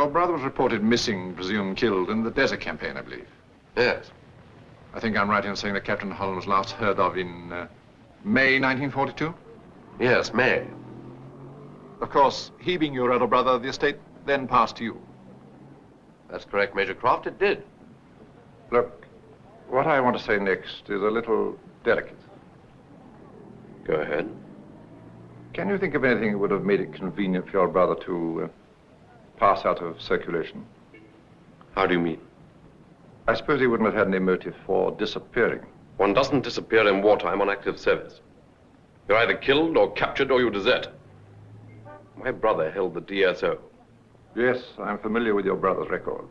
Your brother was reported missing, presumed killed, in the desert campaign, I believe. Yes. I think I'm right in saying that Captain Holland was last heard of in May 1942? Yes, May. Of course, he being your elder brother, the estate then passed to you. That's correct, Major Croft, it did. Look, what I want to say next is a little delicate. Go ahead. Can you think of anything that would have made it convenient for your brother to pass out of circulation? How do you mean? I suppose he wouldn't have had any motive for disappearing. One doesn't disappear in wartime on active service. You're either killed or captured or you desert. My brother held the DSO. Yes, I'm familiar with your brother's record.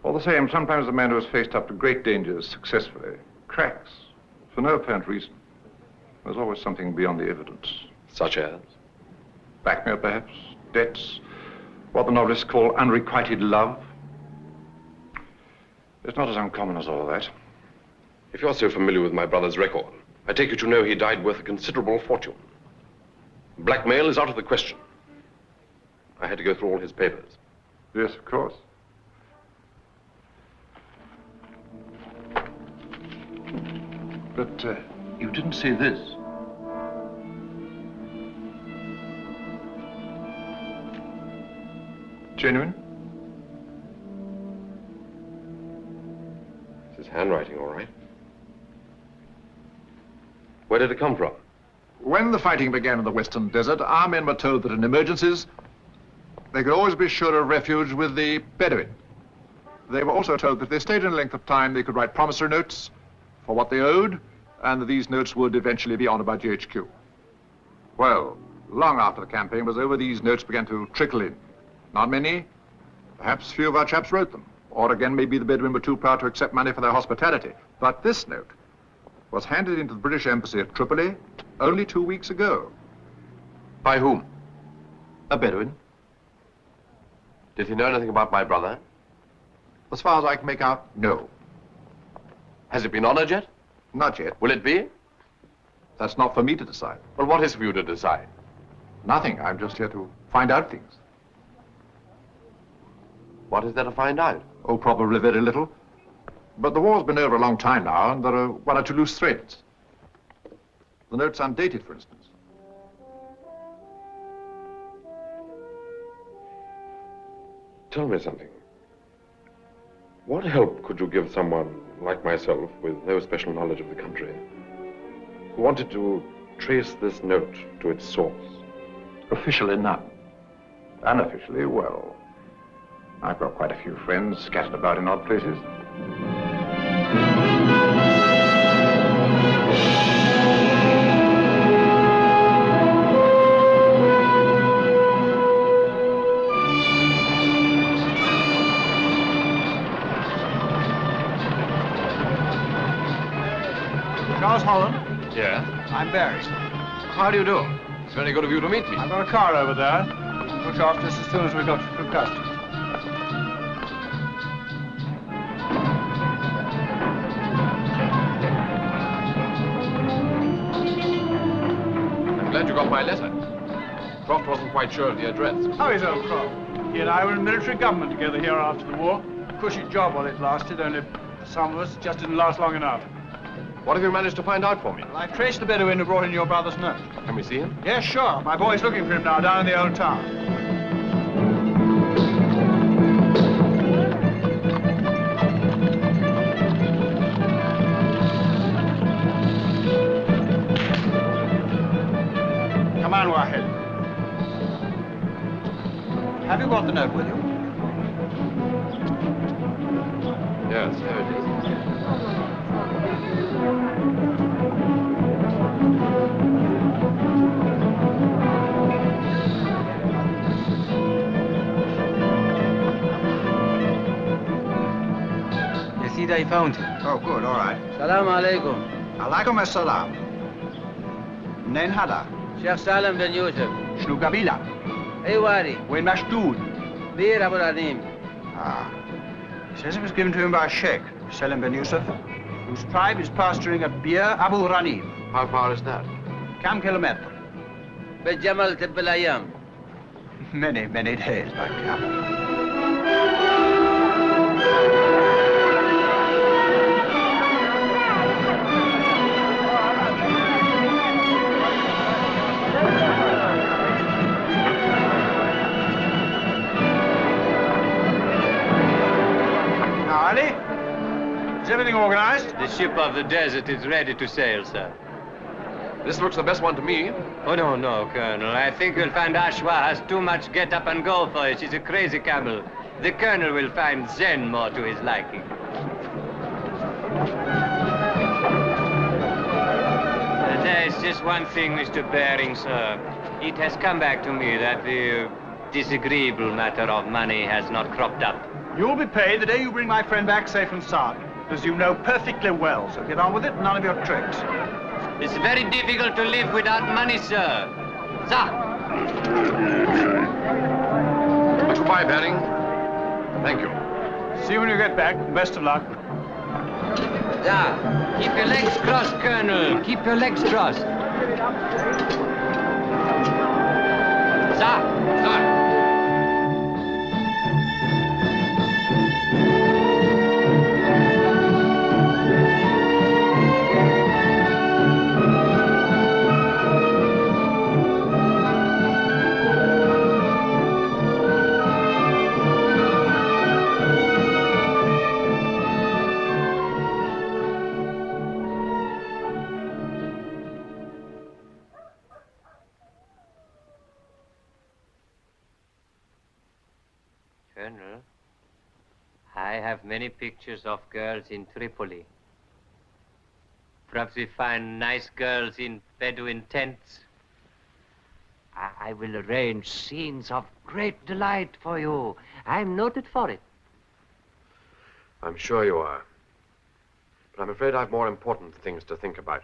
All the same, sometimes the man who has faced up to great dangers successfully cracks for no apparent reason. There's always something beyond the evidence. Such as? Blackmail, perhaps, debts, what the novelists call unrequited love. It's not as uncommon as all that. If you're so familiar with my brother's record, I take it you know he died worth a considerable fortune. Blackmail is out of the question. I had to go through all his papers. Yes, of course. But you didn't say this. Genuine? It's his handwriting, all right. Where did it come from? When the fighting began in the Western Desert, our men were told that in emergencies, they could always be sure of refuge with the Bedouin. They were also told that if they stayed in a length of time, they could write promissory notes for what they owed, and that these notes would eventually be honored by GHQ. Well, long after the campaign was over, these notes began to trickle in. Not many, perhaps few of our chaps wrote them, or again, maybe the Bedouin were too proud to accept money for their hospitality. But this note was handed into the British Embassy at Tripoli only 2 weeks ago. By whom? A Bedouin. Did he know anything about my brother? As far as I can make out, no. Has it been honored yet? Not yet. Will it be? That's not for me to decide. Well, what is for you to decide? Nothing. I'm just here to find out things. What is there to find out? Oh, probably very little. But the war's been over a long time now, and there are one or two loose threads. The note's undated, for instance. Tell me something. What help could you give someone like myself with no special knowledge of the country who wanted to trace this note to its source? Officially, none. Unofficially, well, I've got quite a few friends scattered about in odd places. Charles Holland? Yeah? I'm Barry. How do you do? It's very good of you to meet me. I've got a car over there. Push off just as soon as we got through customs. I'm glad you got my letter. Croft wasn't quite sure of the address. How is old Croft? He and I were in military government together here after the war. Cushy job while it lasted, only some of us just didn't last long enough. What have you managed to find out for me? Well, I traced the Bedouin who brought in your brother's note. Can we see him? Yes, sure. My boy's looking for him now down in the old town. Come on, Wahid. Have you got the note with you? Yes, there it is. I found him. Oh, good, all right. Salam alaikum. Alaikum as-salam. منين هذا؟ شيخ سالم بن يوسف. شنو قبيلة؟ أيواري. وين مشدود؟ بير أبو العظيم. Ah. He says it was given to him by a sheikh, Salim bin Yusuf, whose tribe is pasturing at Bir Abu Ranim. How far is that? Kam kilometer? بالجمل تب الأيام. Many, many days, my captain. Now, Ali, is everything organized? The ship of the desert is ready to sail, sir. This looks the best one to me. Oh, no, no, Colonel. I think you'll find Ashwa has too much get up and go for it. She's a crazy camel. The Colonel will find Zen more to his liking. There's just one thing, Mr. Baring, sir. It has come back to me that the disagreeable matter of money has not cropped up. You'll be paid the day you bring my friend back safe and sound, as you know perfectly well. So get on with it, none of your tricks. It's very difficult to live without money, sir. Sir! Goodbye, Baring. Thank you. See you when you get back. Best of luck. Sir, keep your legs crossed, Colonel. Keep your legs crossed. Sir! Sir! Colonel, I have many pictures of girls in Tripoli. Perhaps we find nice girls in Bedouin tents. I will arrange scenes of great delight for you. I'm noted for it. I'm sure you are. But I'm afraid I've more important things to think about.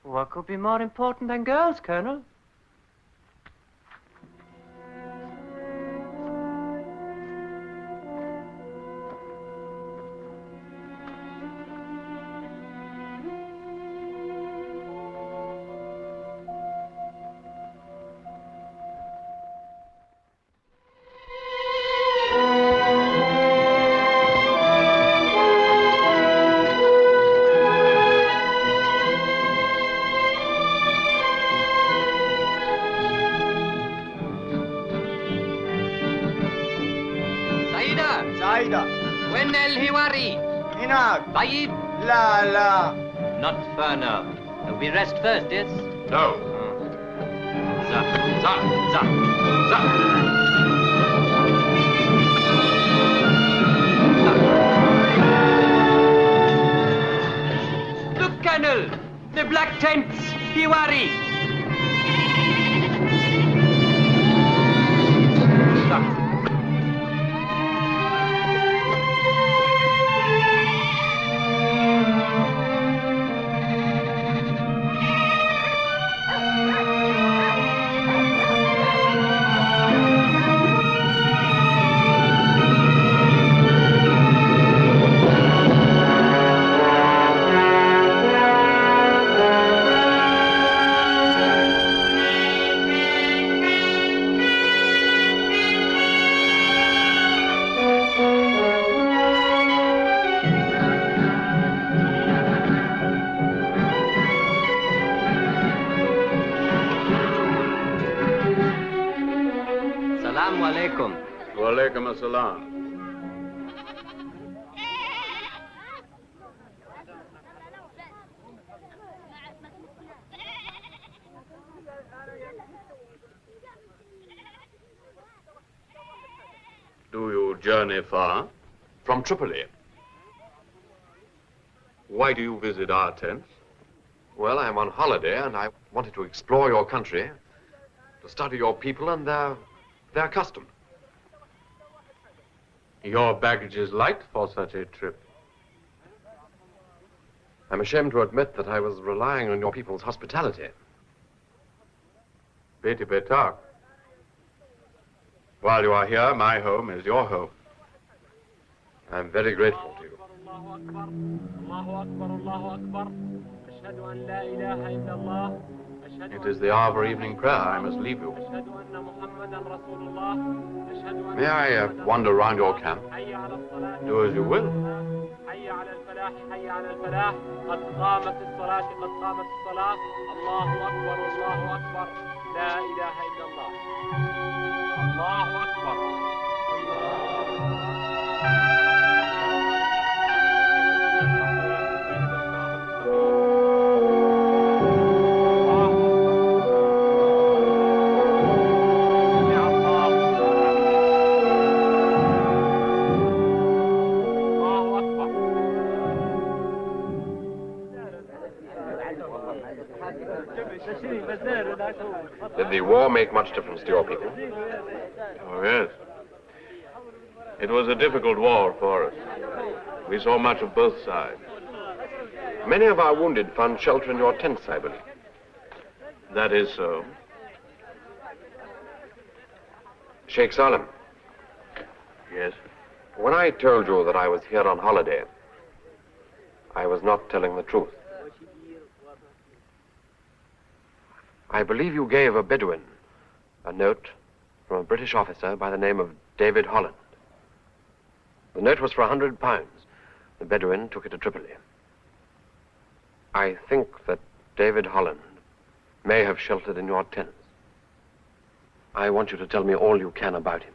What could be more important than girls, Colonel? When el Hiwari? Inag. Taib? La la. Not far now. We rest first, yes? No. Za, za, za, za. Look, Colonel! The black tents! Hiwari! Za. Walaikum assalam. Do you journey far? From Tripoli. Why do you visit our tents? Well, I'm on holiday and I wanted to explore your country, to study your people and their custom. Your baggage is light for such a trip. I'm ashamed to admit that I was relying on your people's hospitality. Beti betak. While you are here, my home is your home. I'm very grateful to you. Allahu Akbar, Allahu Akbar, Allahu Akbar. It is the hour for evening prayer. I must leave you. May I wander around your camp? Do as you will. حي على الفلاح حي على الفلاح قد قامت الصلاة قد قامت الصلاة الله أكبر الله أكبر لا إله إلا الله الله أكبر Did the war make much difference to your people? Oh, yes. It was a difficult war for us. We saw much of both sides. Many of our wounded found shelter in your tents, I believe. That is so. Sheikh Salem. Yes. When I told you that I was here on holiday, I was not telling the truth. I believe you gave a Bedouin a note from a British officer by the name of David Holland. The note was for £100. The Bedouin took it to Tripoli. I think that David Holland may have sheltered in your tents. I want you to tell me all you can about him.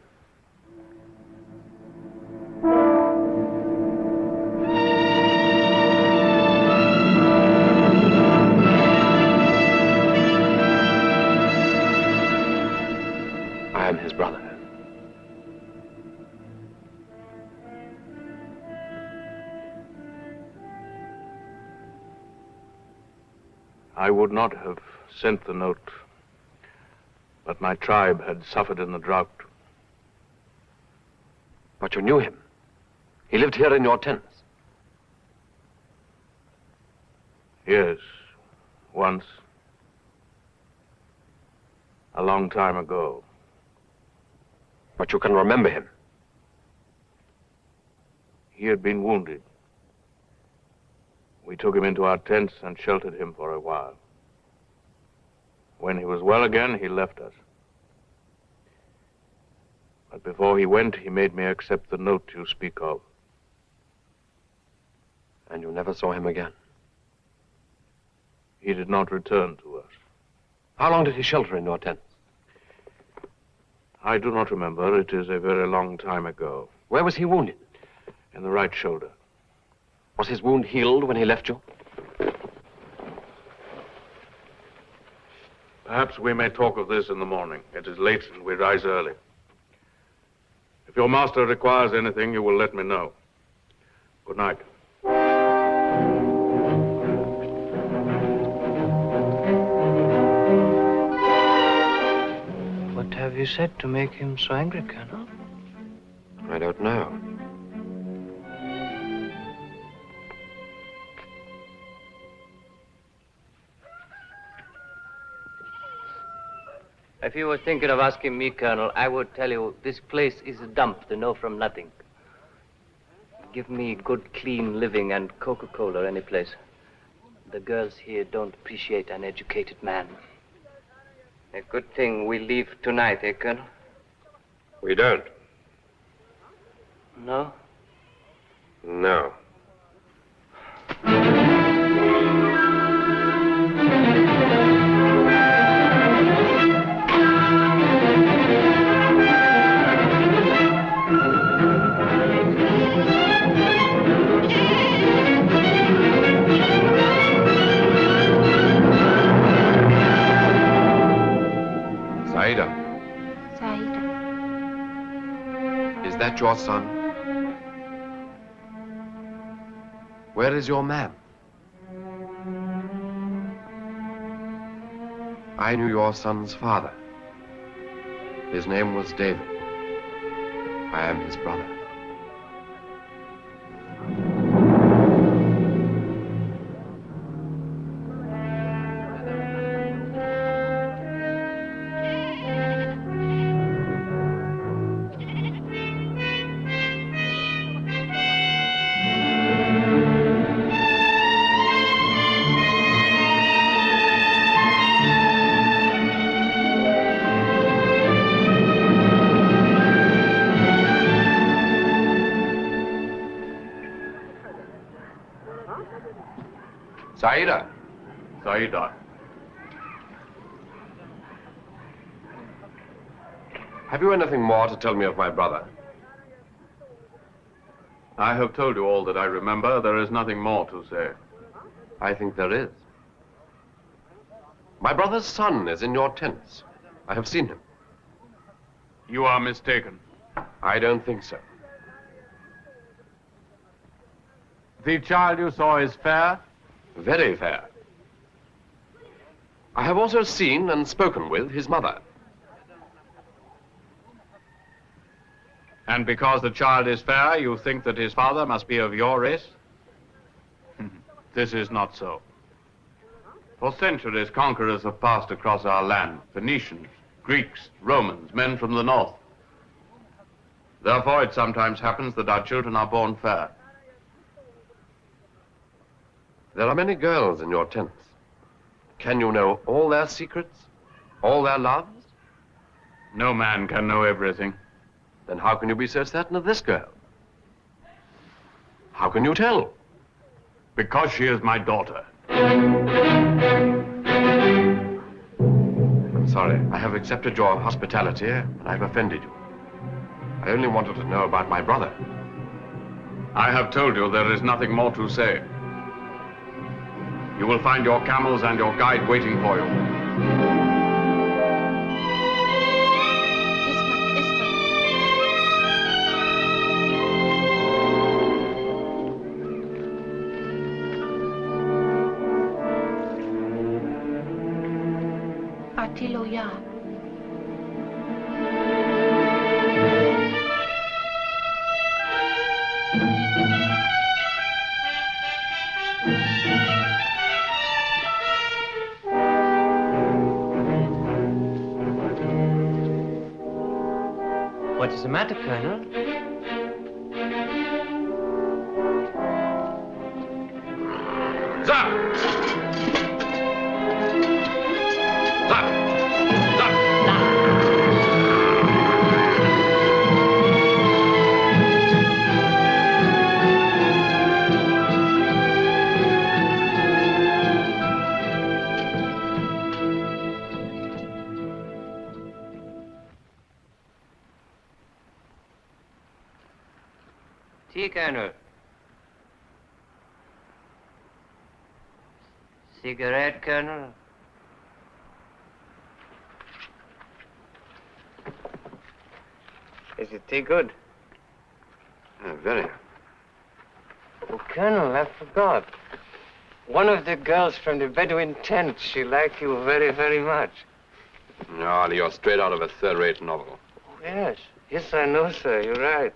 I am his brother. I would not have sent the note, but my tribe had suffered in the drought. But you knew him. He lived here in your tents. Yes, once. A long time ago. But you can remember him. He had been wounded. We took him into our tents and sheltered him for a while. When he was well again, he left us. But before he went, he made me accept the note you speak of. And you never saw him again? He did not return to us. How long did he shelter in your tents? I do not remember. It is a very long time ago. Where was he wounded? In the right shoulder. Was his wound healed when he left you? Perhaps we may talk of this in the morning. It is late and we rise early. If your master requires anything, you will let me know. Good night. What have you said to make him so angry, Colonel? I don't know. If you were thinking of asking me, Colonel, I would tell you this place is a dump, the know from nothing. Give me good, clean living and Coca-Cola any place. The girls here don't appreciate an educated man. A good thing we leave tonight, eh, Colonel? We don't. No? No. Saida. Saida. Is that your son? Where is your man? I knew your son's father. His name was David. I am his brother. Saida. Saida. Have you anything more to tell me of my brother? I have told you all that I remember. There is nothing more to say. I think there is. My brother's son is in your tents. I have seen him. You are mistaken. I don't think so. The child you saw is fair? Very fair. I have also seen and spoken with his mother. And because the child is fair, you think that his father must be of your race? This is not so. For centuries, conquerors have passed across our land. Phoenicians, Greeks, Romans, men from the north. Therefore, it sometimes happens that our children are born fair. There are many girls in your tents. Can you know all their secrets? All their loves? No man can know everything. Then how can you be so certain of this girl? How can you tell? Because she is my daughter. I'm sorry. I have accepted your hospitality and I've offended you. I only wanted to know about my brother. I have told you there is nothing more to say. You will find your camels and your guide waiting for you. أعطيله إياه. What is the matter, Colonel? Zap! Zap! Zap! Tea, Colonel. Cigarette, Colonel? Is the tea good? Very. Oh, Colonel, I forgot. One of the girls from the Bedouin tent, she liked you very, very much. No, you're straight out of a third-rate novel. Oh, yes. Yes, I know, sir. You're right.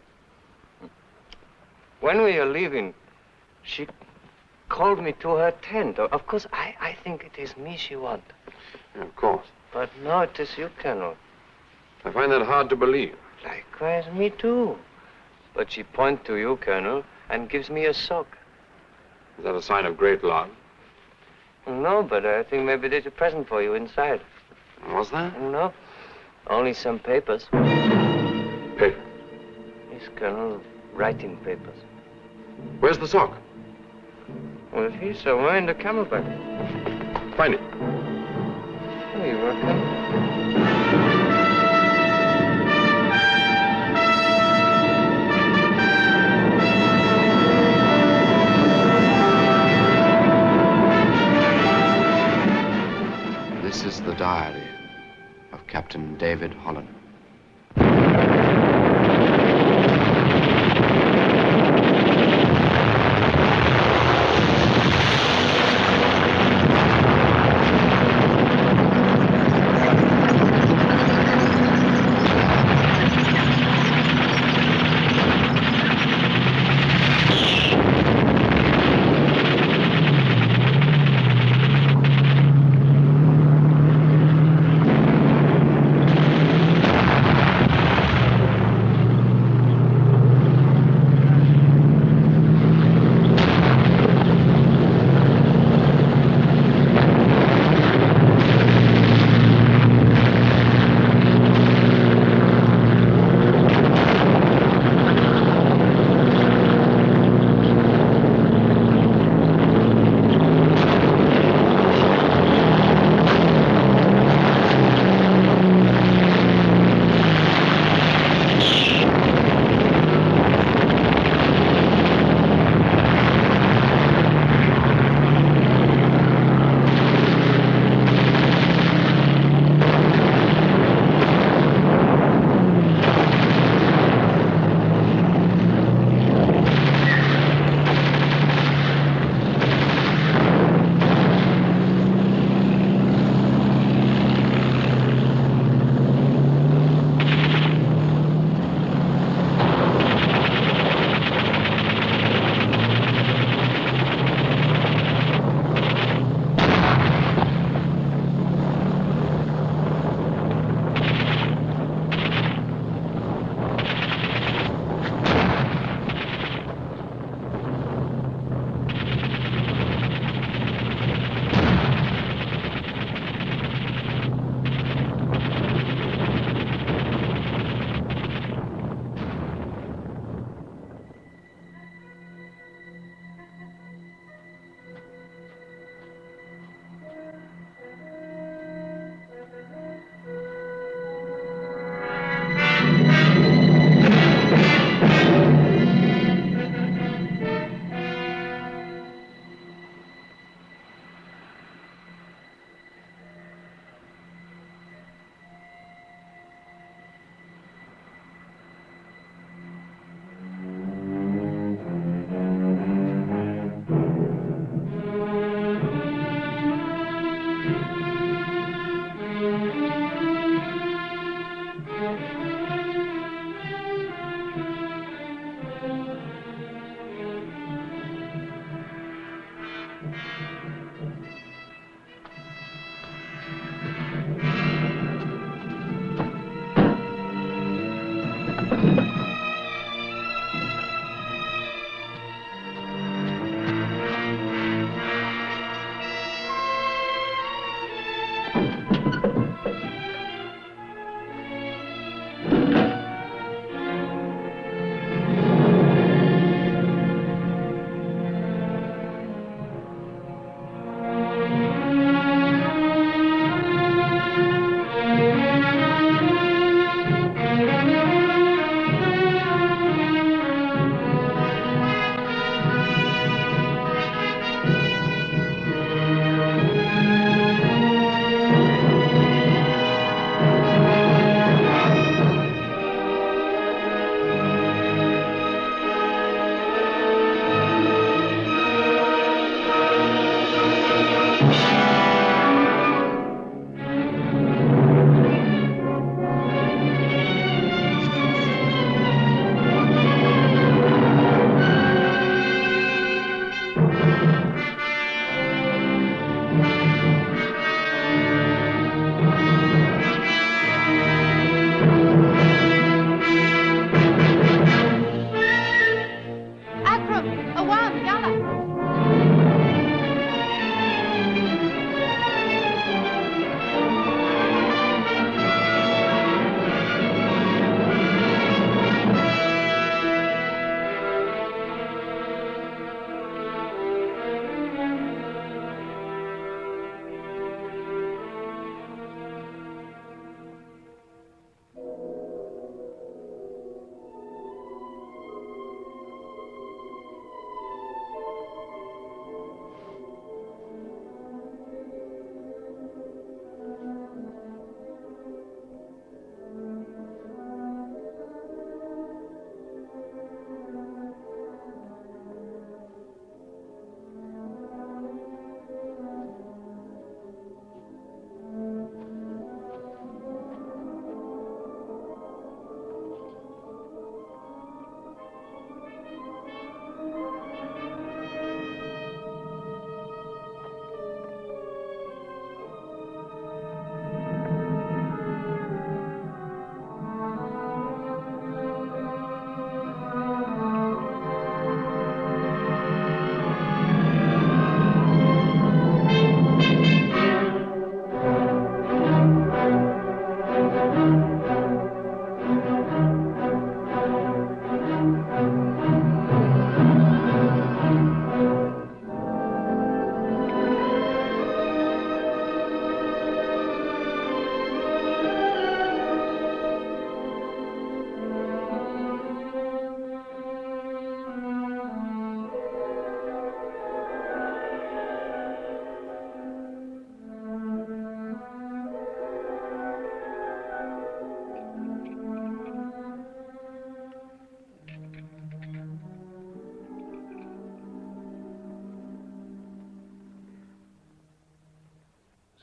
When we are leaving, she called me to her tent. Of course, I think it is me she wants. Yeah, of course. But no, it is you, Colonel. I find that hard to believe. Likewise, me too. But she points to you, Colonel, and gives me a sock. Is that a sign of great love? No, but I think maybe there's a present for you inside. Was there? No, only some papers. Paper. Yes, Colonel, writing papers. Where's the sock? Well, he's somewhere in the camel bag. Find it. Oh, you're welcome. This is the diary of Captain David Holland.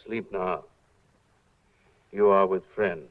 Sleep now. You are with friends.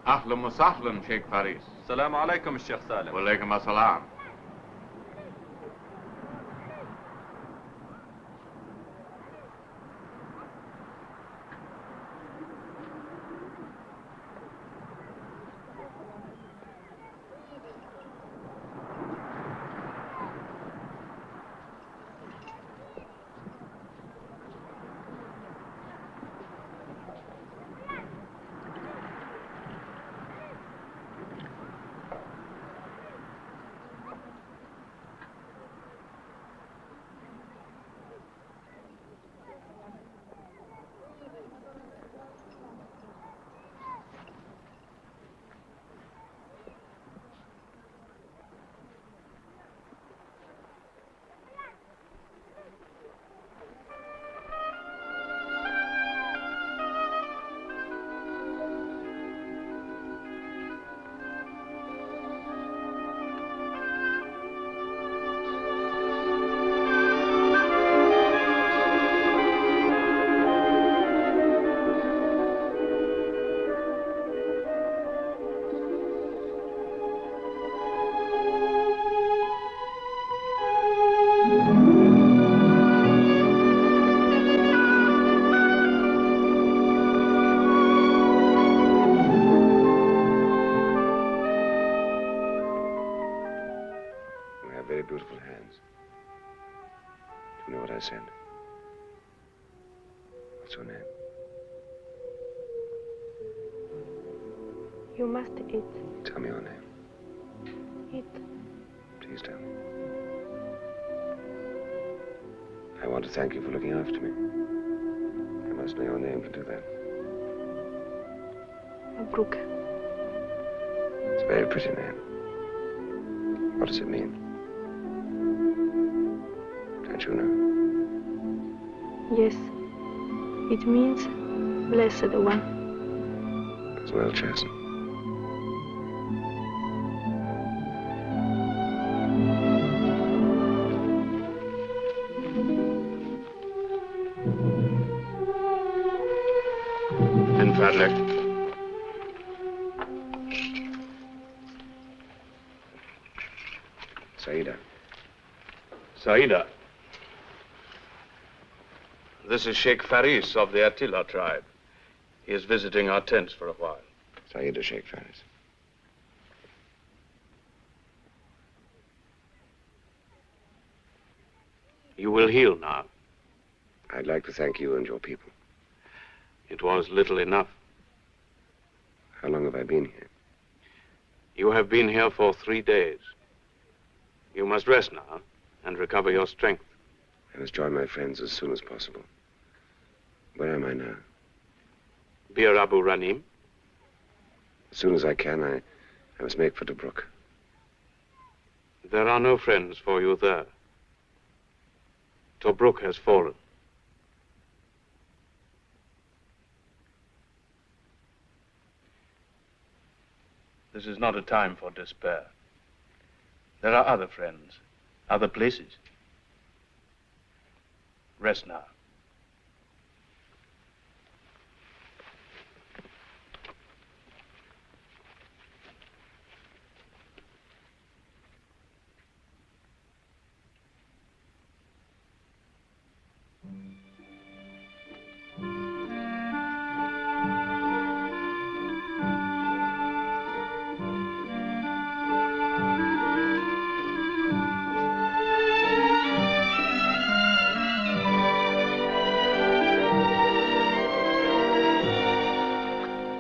أهلا وسهلا شيخ فارس. السلام عليكم الشيخ سالم. وعليكم السلام. What's your name? You must eat. Tell me your name. Eat. Please tell me. I want to thank you for looking after me. I must know your name to do that. Brooke. It's a very pretty name. What does it mean? Don't you know? Yes. It means blessed one. It's well chosen. In Fadlek. Saida. Saida. This is Sheikh Faris of the Attila tribe. He is visiting our tents for a while. Saida Sheikh Faris. You will heal now. I'd like to thank you and your people. It was little enough. How long have I been here? You have been here for 3 days. You must rest now and recover your strength. I must join my friends as soon as possible. Where am I now? Bir Abu Ranim. As soon as I can, I must make for Tobruk. There are no friends for you there. Tobruk has fallen. This is not a time for despair. There are other friends, other places. Rest now.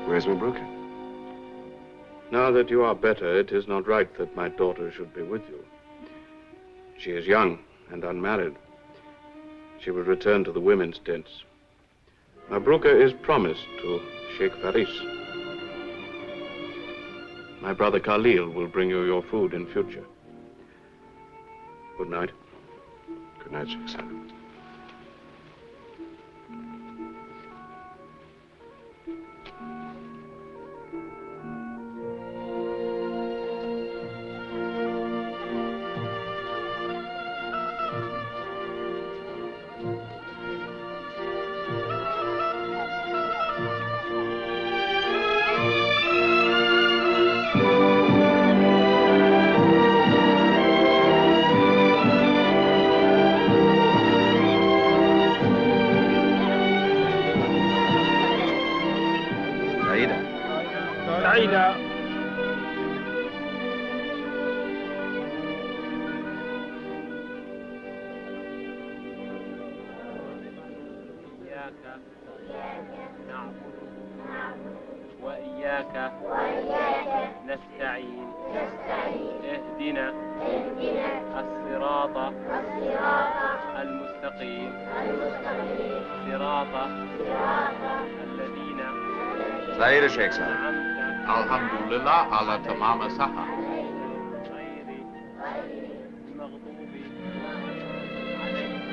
Where's Mabruka? Now that you are better, it is not right that my daughter should be with you. She is young and unmarried. She will return to the women's tents. Mabruka is promised to Sheikh Faris. My brother Khalil will bring you your food in future. Good night. Good night, Sheikh Salam. سعيدة. إياك نعبد وإياك نستعين اهدنا الصراط المستقيم صراط الذين Saida Sheikh Salam. أنعمت Alhamdulillah ala tamama saha. غير المغضوب عليهم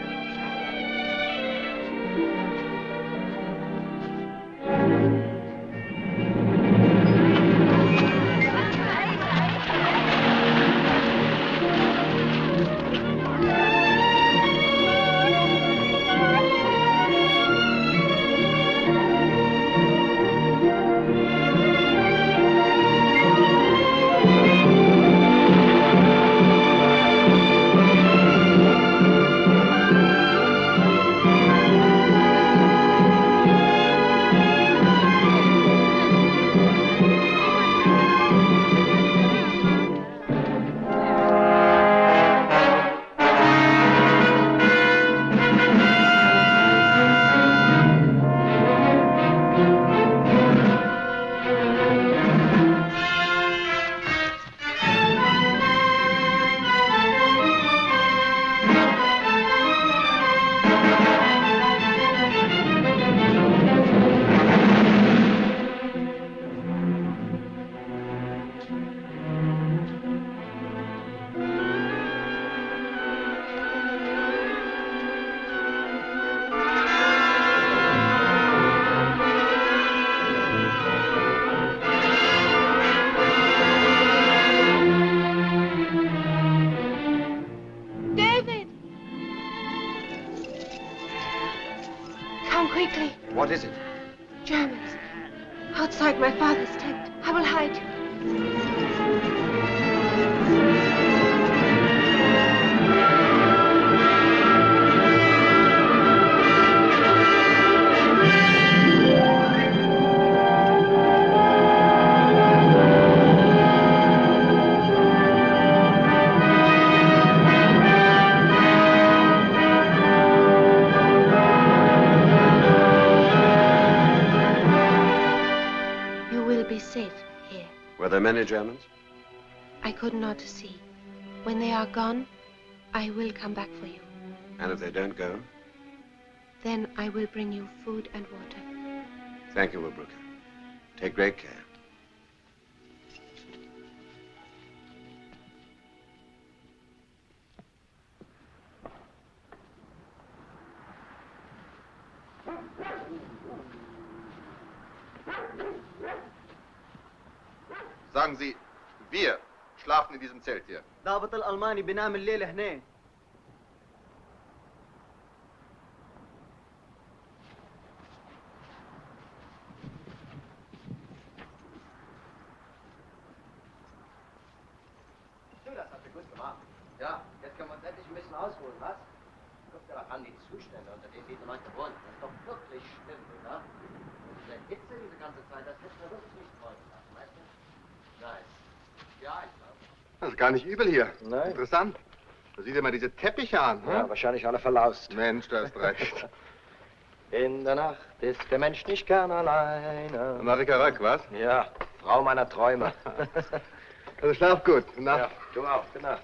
Come quickly. What is it? Germans. Outside my father's tent. I will hide you. You will be safe here. Were there many Germans? I could not see. When they are gone, I will come back for you. And if they don't go? Then I will bring you food and water. Thank you, Wilbrooker. Take great care. Sagen Sie, wir schlafen in diesem Zelt hier. ضابط الألماني بينام الليل هنا. Du, das hast du gut gemacht. Ja, jetzt können wir uns endlich ein bisschen ausruhen, was? Guck dir doch an, die Zustände, unter denen diese Leute wohnen. Das ist doch wirklich schlimm, oder? Und diese Hitze diese ganze Zeit, das hätte mir wirklich nicht freuen lassen, weißt du? Nein. Ja, ich glaube. Das ist gar nicht übel hier. Nein. Interessant. Da sieh dir mal diese Teppiche an. Ja, wahrscheinlich alle verlaust. Mensch, du hast recht. In der Nacht ist der Mensch nicht gern alleine. Marika Röck, was? Ja, Frau meiner Träume. Also schlaf gut. Gute Nacht. Ja, du auch. Gute Nacht.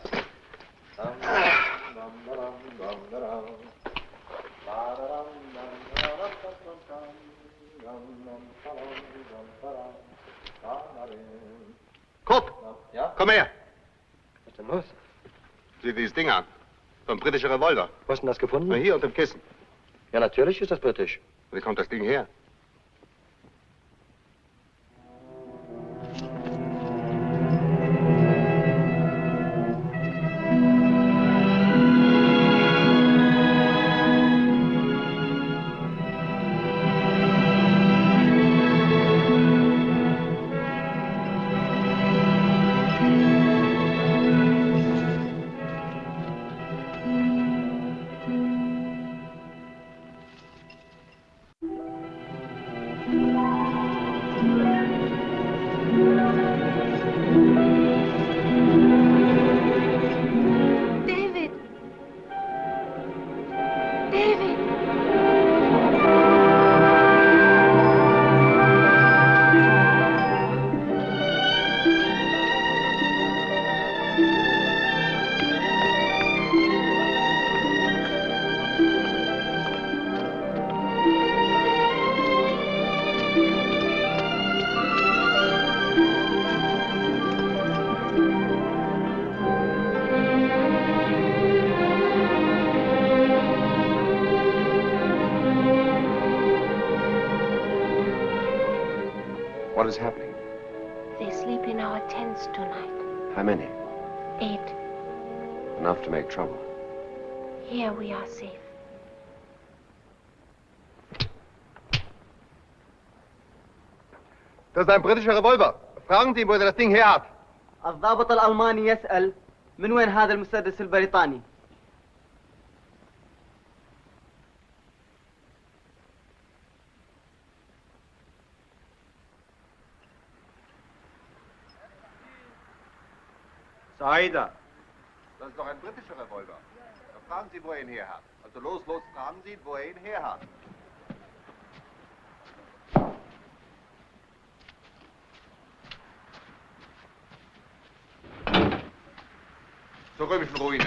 Kupp! Ja? Komm her! Was ist denn los? Sieh dir dieses Ding an. So ein britischer Revolver. Wo hast du denn das gefunden? Na, hier unter dem Kissen. Ja, natürlich ist das britisch. Wie kommt das Ding her? David! David! What is happening? They sleep in our tents tonight. How many? 8. Enough to make trouble. Here we are safe. Das ist ein britischer Revolver. Fragen Sie ihn, wo er das Ding her hat. الضابط الألماني يسأل من وين هذا المسدس البريطاني؟ Saida. Das ist doch ein britischer Revolver. Da fragen Sie, wo er ihn her hat. Also los, fragen Sie ihn, wo er ihn her hat. Zur römischen Ruine.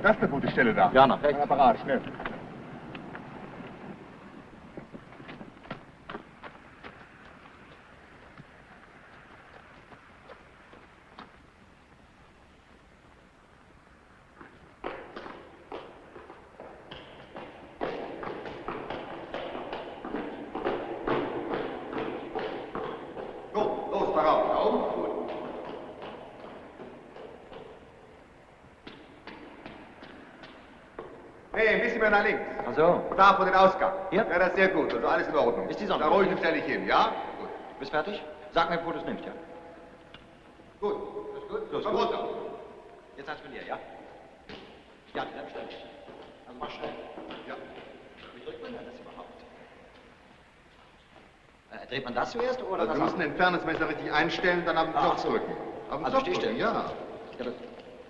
Das ist eine gute Stelle da. Ja, nach rechts. Ein Apparat, schnell. Los, darauf. Da oben. Gut. Nee, ein bisschen mehr nach links. Ach so. Da vor den Ausgang. Hier? Ja, das ist sehr gut. Also alles in Ordnung. Ist die Sonne? Da ruhig und stell dich hin, ja? Gut. Bist fertig? Sag mir, wo du es nimmst, ja? Gut. Das ist gut. Los, Komm gut. runter. Jetzt hat's von dir, ja? Ja, bleib schnell. Also mach schnell. Ja. Wie drückt man das überhaupt? Dreht man das zuerst oder Also, das wir müssen den Fernungsmesser richtig einstellen, dann auf den Knopf drücken. Auf den Also Knopf stehst du? drücken, ja. Ja,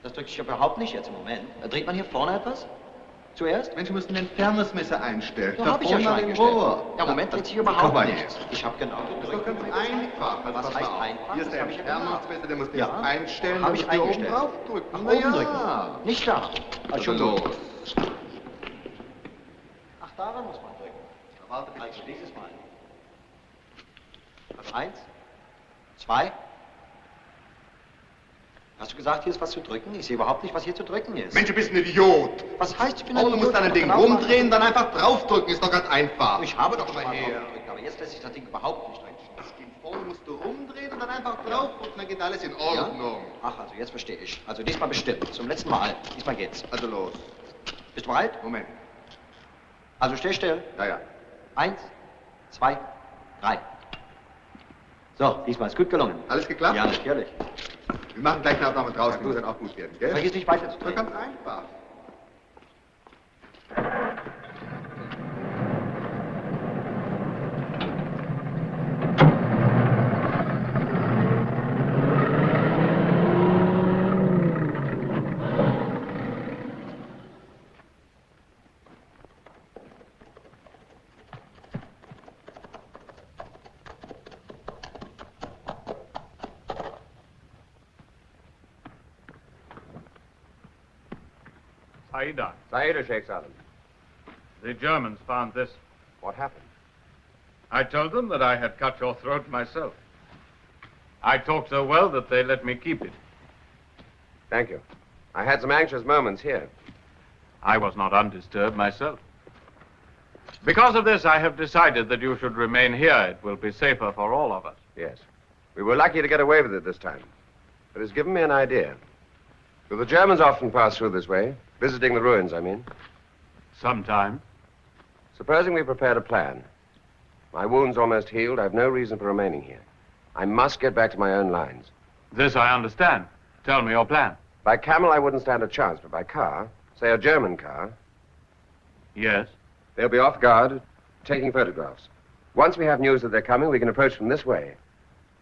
das drückt sich überhaupt nicht jetzt im Moment. Dreht man hier vorne etwas? Zuerst? Mensch, wir müssen den Fernungsmesser einstellen. Ja, Da hab ich ja vorne schon an dem eingestellt. Rohr. Ja, Moment, dreht sich Guck überhaupt mal nichts. hier. Ich habe genau Das ist doch ganz einfach. Was Pass heißt mal auf. einfach? Hier ist Das der hab ich ja Fernungsmesser, der muss Ja. jetzt einstellen, Hab dann ich musst du hier oben eingestellt. drauf drücken. Ach, Na oben ja. drücken. Nicht da. Also schon los. gut. Ach, daran muss man drücken. Na, warte, gleich dieses Mal. Also 1, 2. Hast du gesagt, hier ist was zu drücken? Ich sehe überhaupt nicht, was hier zu drücken ist. Mensch, du bist ein Idiot. Was heißt, ich bin ein Oh, du Idiot? musst an dem Ding Genau rumdrehen, dann einfach draufdrücken. Ist doch ganz einfach. Ich habe doch schon Komm mal mal her. drauf gedrückt, aber jetzt lässt sich das Ding überhaupt nicht drin. Das Ding vorne musst du rumdrehen und dann einfach draufdrücken, dann geht alles in Ordnung. Ja? Ach, also jetzt verstehe ich. Also diesmal bestimmt. Zum letzten Mal. Diesmal geht's. Also los. Bist du bereit? Moment. Also steh still. Ja, ja. 1, 2, 3. So, diesmal ist gut gelungen. Alles geklappt? Ja, natürlich. Wir machen gleich eine Aufnahme draußen, die muss dann auch gut werden, gell? Vergiss nicht weiter zu Das drehen. ist ganz einfach. Saida, Saida, Sheikh Salim. the Germans found this. What happened? I told them that I had cut your throat myself. I talked so well that they let me keep it. Thank you. I had some anxious moments here. I was not undisturbed myself. Because of this, I have decided that you should remain here. It will be safer for all of us. Yes. We were lucky to get away with it this time. But it's given me an idea. Do the Germans often pass through this way? Visiting the ruins, I mean. Sometime. Supposing we prepared a plan. My wound's almost healed. I've no reason for remaining here. I must get back to my own lines. This I understand. Tell me your plan. By camel, I wouldn't stand a chance, but by car, say a German car, Yes? they'll be off guard, taking photographs. Once we have news that they're coming, we can approach from this way.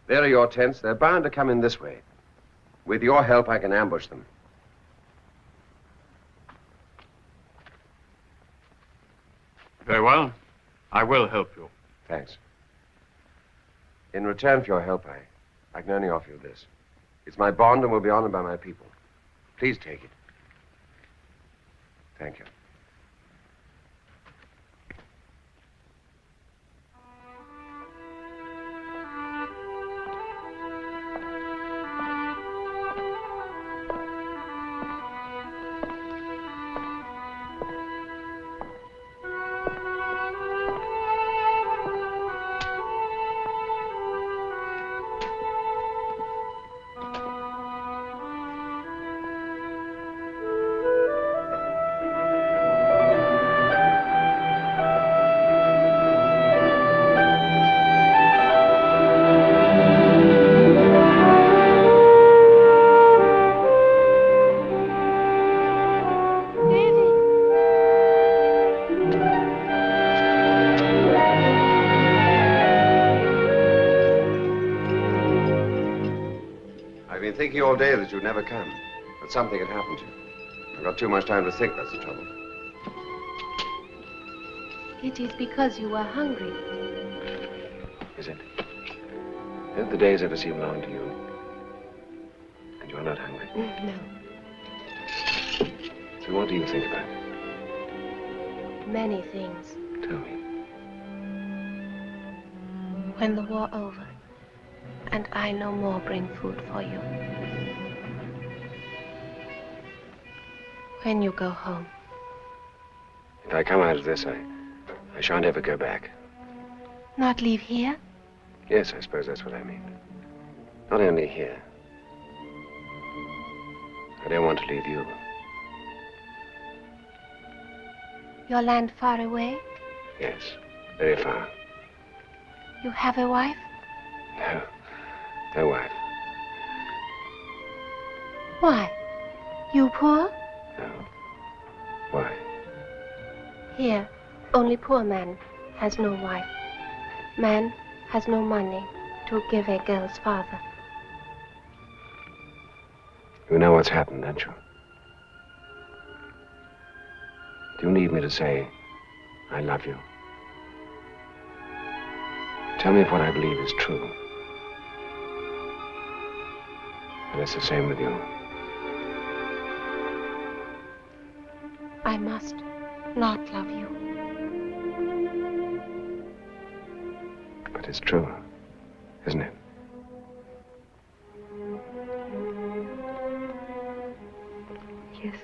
There are your tents. They're bound to come in this way. With your help, I can ambush them. Very well. I will help you. Thanks. In return for your help, I can only offer you this. It's my bond and will be honored by my people. Please take it. Thank you. I've been thinking all day that you'd never come. That something had happened to you. I've got too much time to think, that's the trouble. It is because you were hungry. Is it? Don't the days ever seem long to you? And you're not hungry? No. So what do you think about it? Many things. Tell me. When the war over, and I no more bring food for you. When you go home. If I come out of this, I shan't ever go back. Not leave here? Yes, I suppose that's what I mean. Not only here. I don't want to leave you. Your land far away? Yes, very far. You have a wife? No, no wife. Why? You poor? No. Why? Here, only poor man has no wife. Man has no money to give a girl's father. You know what's happened, don't you? Do you need me to say, I love you? Tell me if what I believe is true. And it's the same with you. I must not love you. But it's true, isn't it? Yes.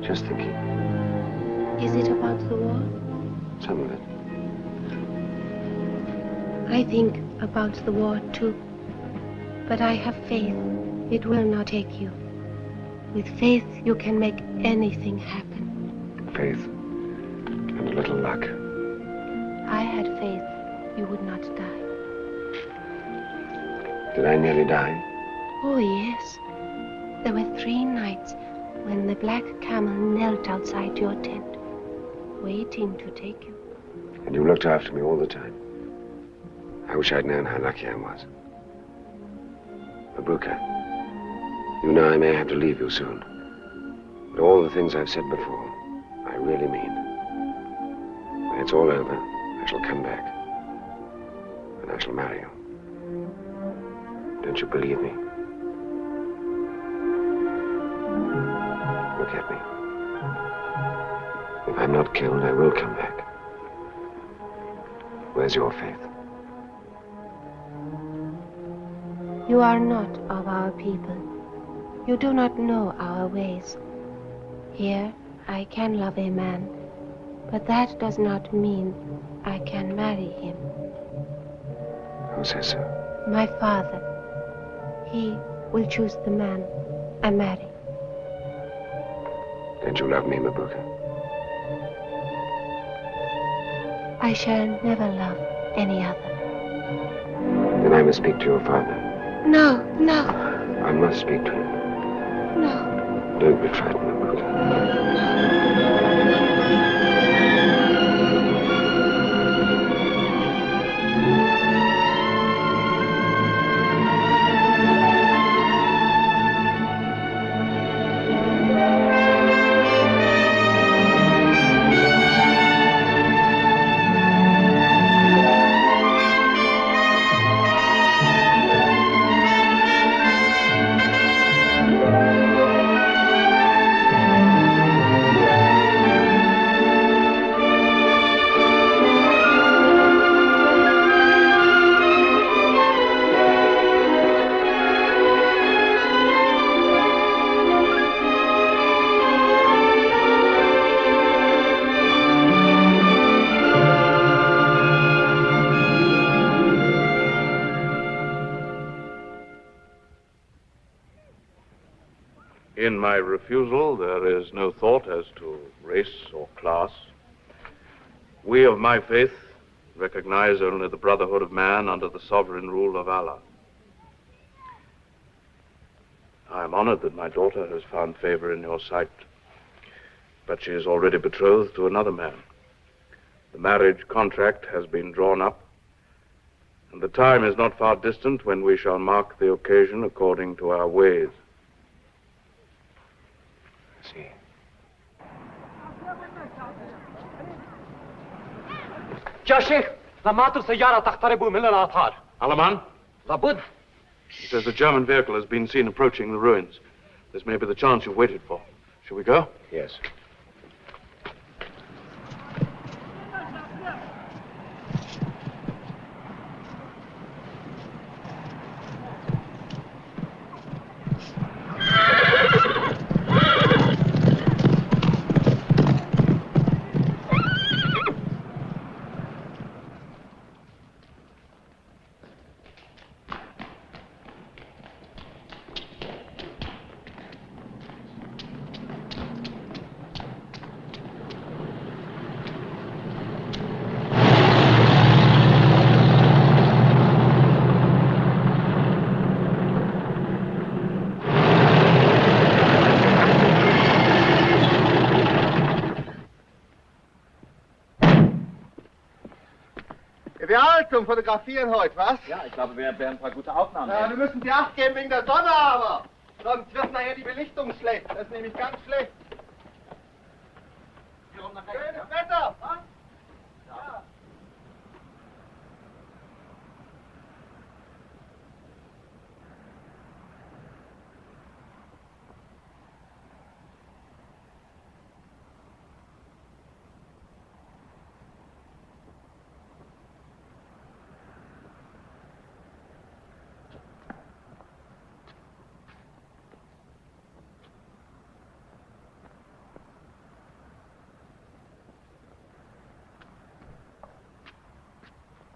Just thinking. Is it about the war? Some of it. I think about the war too. But I have faith it will not take you. With faith you can make anything happen. Faith and a little luck. I had faith you would not die. Did I nearly die? Oh yes. There were 3 nights when the black camel knelt outside your tent, waiting to take you. And you looked after me all the time. I wish I'd known how lucky I was. Mabuka, you know I may have to leave you soon. But all the things I've said before, I really mean. When it's all over, I shall come back. And I shall marry you. Don't you believe me? Look at me. If I'm not killed, I will come back. Where's your faith? You are not of our people. You do not know our ways. Here, I can love a man, but that does not mean I can marry him. Who says so? My father. He will choose the man I marry. Don't you love me, Mabuka? I shall never love any other. Then I must speak to your father. No, no. I must speak to him. No. Don't be frightened, Mabuka. In my refusal, there is no thought as to race or class. We of my faith recognize only the brotherhood of man under the sovereign rule of Allah. I am honored that my daughter has found favor in your sight, but she is already betrothed to another man. The marriage contract has been drawn up, and the time is not far distant when we shall mark the occasion according to our ways. I see. يا شيخ لمعت السيارة تقترب من الآثار. Alaman? لابد. He says a German vehicle has been seen approaching the ruins. This may be the chance you've waited for. Shall we go? Yes. Ideal zum Fotografieren heute, was? Ja, ich glaube, wir werden ein paar gute Aufnahmen. Ja, wir müssen die Acht geben wegen der Sonne aber. Sonst wird nachher die Belichtung schlecht. Das ist nämlich ganz schlecht. Schönes Wetter, was? Ja.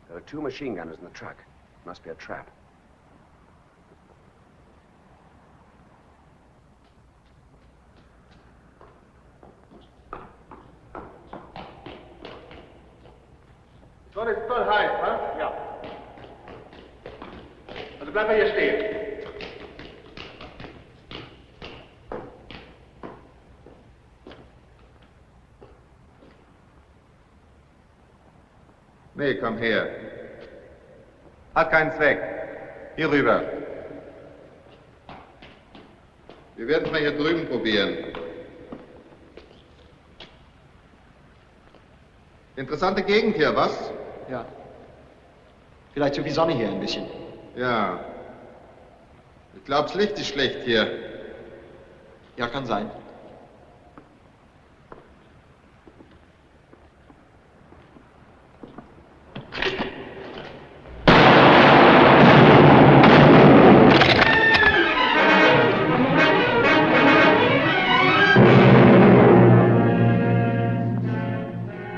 There are 2 machine gunners in the truck. Must be a trap. Sonne ist voll heiß, was? Ja. Also bleib mal hier stehen. Nee, komm her. Hat keinen Zweck. Hier rüber. Wir werden es mal hier drüben probieren. Interessante Gegend hier, was? Ja. Vielleicht so wie Sonne hier ein bisschen. Ja. Ich glaube, das Licht ist schlecht hier. Ja, kann sein.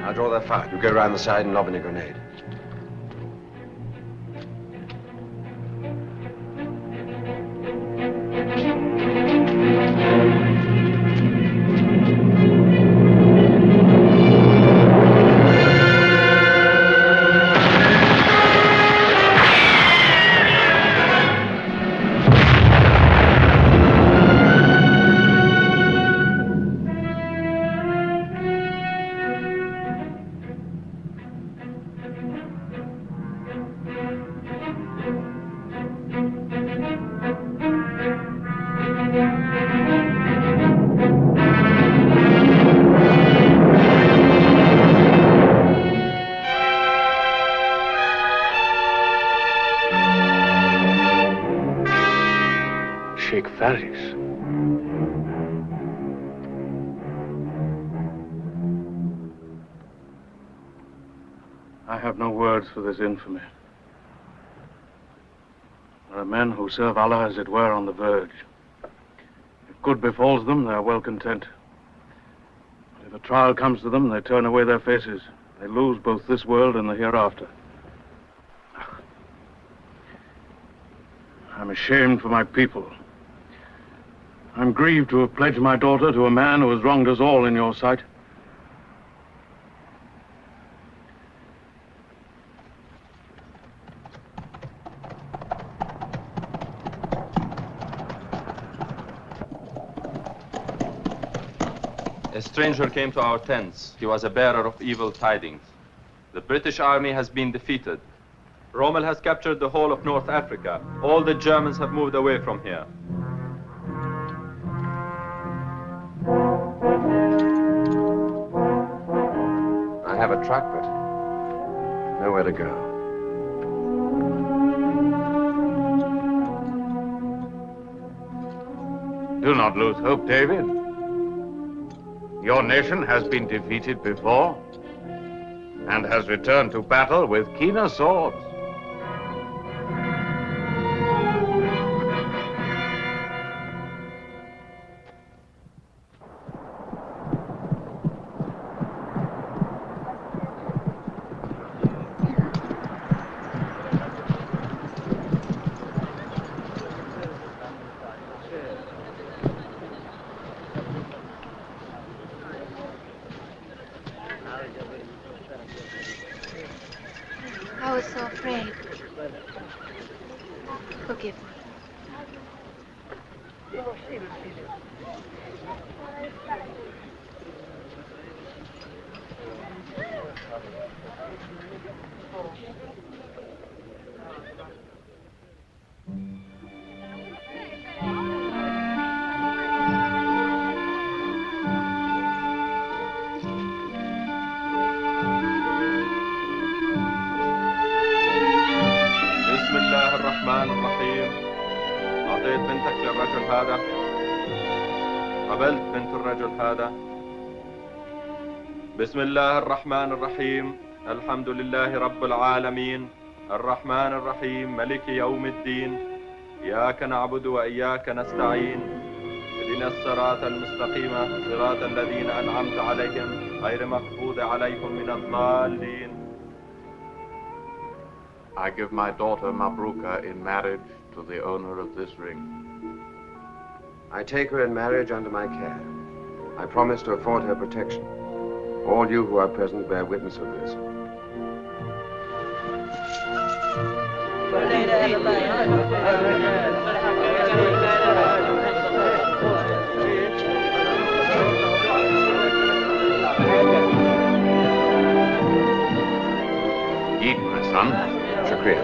I'll draw that fire. You go around the side and lob in a grenade. I have no words for this infamy. There are men who serve Allah, as it were, on the verge. If good befalls them, they are well content. But if a trial comes to them, they turn away their faces. They lose both this world and the hereafter. I'm ashamed for my people. I'm grieved to have pledged my daughter to a man who has wronged us all in your sight. A stranger came to our tents. He was a bearer of evil tidings. The British army has been defeated. Rommel has captured the whole of North Africa. All the Germans have moved away from here. I have a truck, but nowhere to go. Do not lose hope, David. Your nation has been defeated before and has returned to battle with keener swords. I was so afraid. Forgive me. بسم الله الرحمن الرحيم. أعطيت بنتك للرجل هذا. قبلت بنت الرجل هذا. بسم الله الرحمن الرحيم. الحمد لله رب العالمين. الرحمن الرحيم ملك يوم الدين. إياك نعبد وإياك نستعين. اهدنا الصراط المستقيم صراط الذين أنعمت عليهم غير مغضوب عليهم من الضالين. I give my daughter Mabruka in marriage to the owner of this ring. I take her in marriage under my care. I promise to afford her protection. All you who are present bear witness of this. Eat, my son. Shukriya.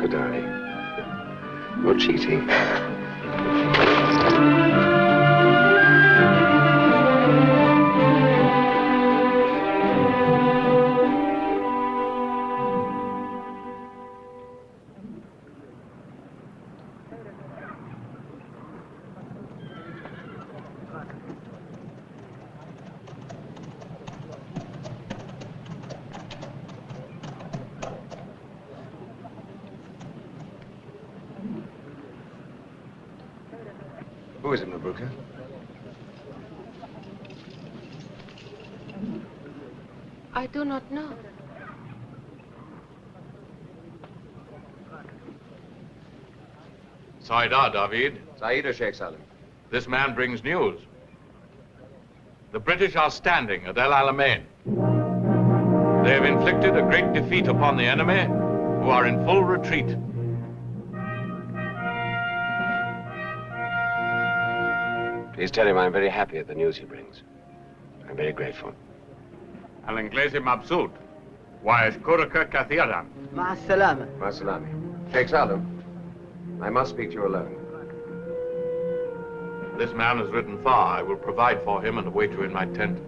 Burka, darling. No cheating. Who is it, Mabruka? I do not know. Saida, David. Saida, Sheikh Salim. This man brings news. The British are standing at El Alamein. They have inflicted a great defeat upon the enemy, who are in full retreat. Please tell him I'm very happy at the news he brings. I'm very grateful. الإنجليزي مبسوط وأشكرك كثيرا. مع السلامة. مع السلامة. Sheikh Salim, I must speak to you alone. This man has ridden far. I will provide for him and await you in my tent.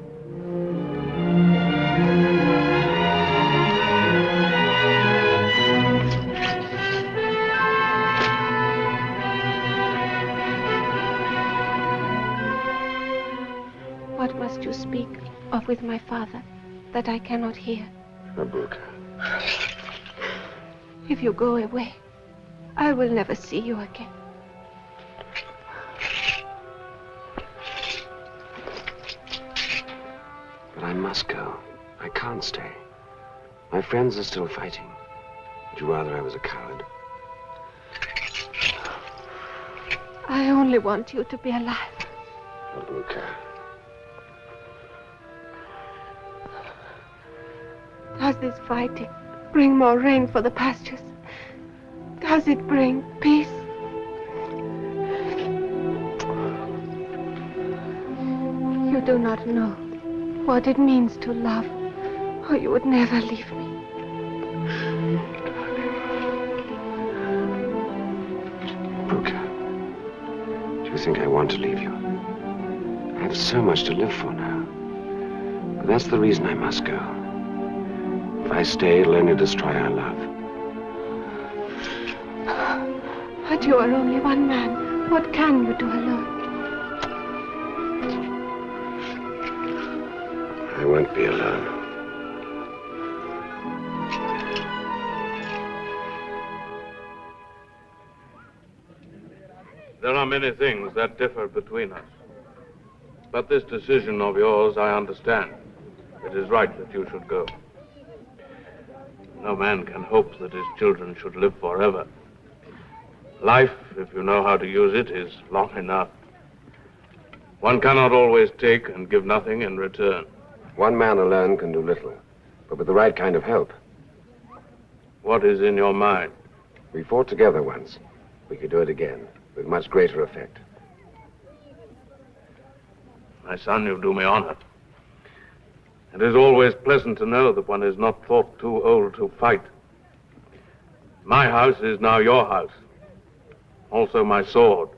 What must you speak of with my father that I cannot hear? Mabruka. If you go away, I will never see you again. But I must go. I can't stay. My friends are still fighting. Would you rather I was a coward? I only want you to be alive. Mabruka. Does this fighting bring more rain for the pastures? Does it bring peace? You do not know what it means to love, or you would never leave me. Mabruka, do you think I want to leave you? I have so much to live for now. But that's the reason I must go. If I stay, it'll only destroy our love. But you are only one man. What can you do alone? I won't be alone. There are many things that differ between us. But this decision of yours, I understand. It is right that you should go. No man can hope that his children should live forever. Life, if you know how to use it, is long enough. One cannot always take and give nothing in return. One man alone can do little, but with the right kind of help. What is in your mind? We fought together once. We could do it again, with much greater effect. My son, you do me honor. It is always pleasant to know that one is not thought too old to fight. My house is now your house. Also my sword.